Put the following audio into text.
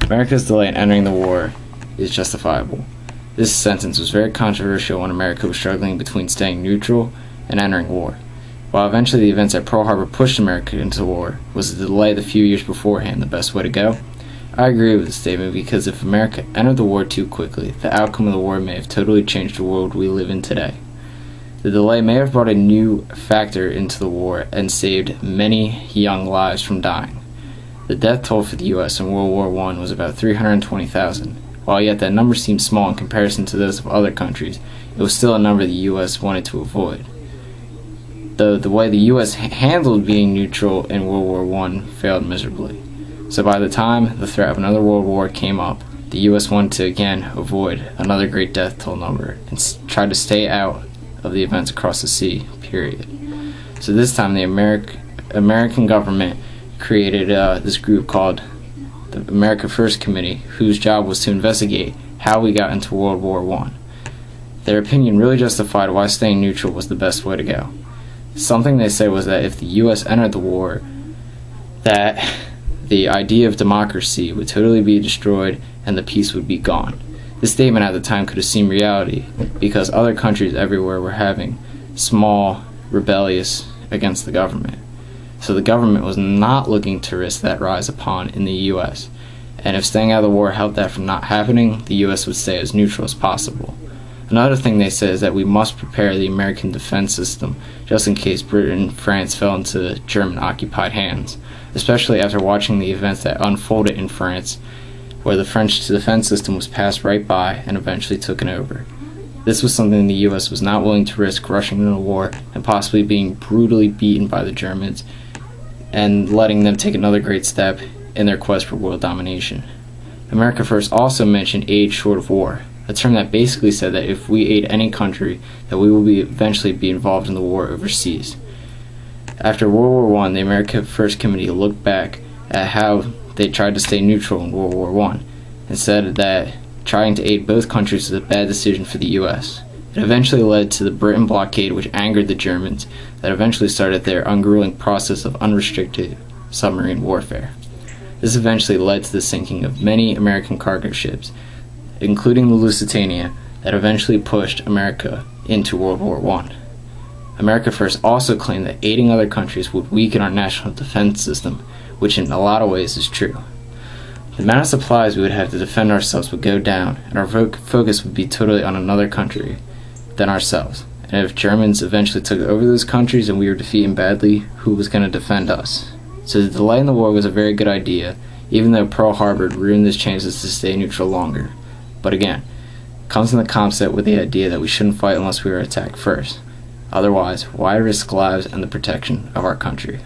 America's delay in entering the war is justifiable. This sentence was very controversial when America was struggling between staying neutral and entering war. While eventually the events at Pearl Harbor pushed America into war, was the delay the few years beforehand the best way to go? I agree with this statement because if America entered the war too quickly, the outcome of the war may have totally changed the world we live in today. The delay may have brought a new factor into the war and saved many young lives from dying. The death toll for the U.S. in World War I was about 320,000. While yet that number seemed small in comparison to those of other countries, it was still a number the U.S. wanted to avoid. Though the way the U.S. handled being neutral in World War I failed miserably. So by the time the threat of another world war came up, the U.S. wanted to again avoid another great death toll number and tried to stay out of the events across the sea, period. So this time the American government created this group called the America First Committee, whose job was to investigate how we got into World War I. Their opinion really justified why staying neutral was the best way to go. Something they said was that if the U.S. entered the war, that the idea of democracy would totally be destroyed and the peace would be gone. This statement at the time could have seemed reality because other countries everywhere were having small rebellious against the government. So the government was not looking to risk that rise upon in the U.S. And if staying out of the war helped that from not happening, the U.S. would stay as neutral as possible. Another thing they said is that we must prepare the American defense system just in case Britain and France fell into German-occupied hands, especially after watching the events that unfolded in France, where the French defense system was passed right by and eventually taken over. This was something the U.S. was not willing to risk rushing into war and possibly being brutally beaten by the Germans and letting them take another great step in their quest for world domination. America First also mentioned aid short of war, a term that basically said that if we aid any country, that we will eventually be involved in the war overseas. After World War I, the America First Committee looked back at how they tried to stay neutral in World War I and said that trying to aid both countries was a bad decision for the U.S. It eventually led to the Britain blockade, which angered the Germans, that eventually started their ungrueling process of unrestricted submarine warfare. This eventually led to the sinking of many American cargo ships, including the Lusitania, that eventually pushed America into World War I. America First also claimed that aiding other countries would weaken our national defense system, which in a lot of ways is true. The amount of supplies we would have to defend ourselves would go down, and our focus would be totally on another country than ourselves. And if Germans eventually took over those countries and we were defeated badly, who was going to defend us? So the delay in the war was a very good idea, even though Pearl Harbor ruined its chances to stay neutral longer. But again, it comes in the concept with the idea that we shouldn't fight unless we are attacked first. Otherwise, why risk lives and the protection of our country?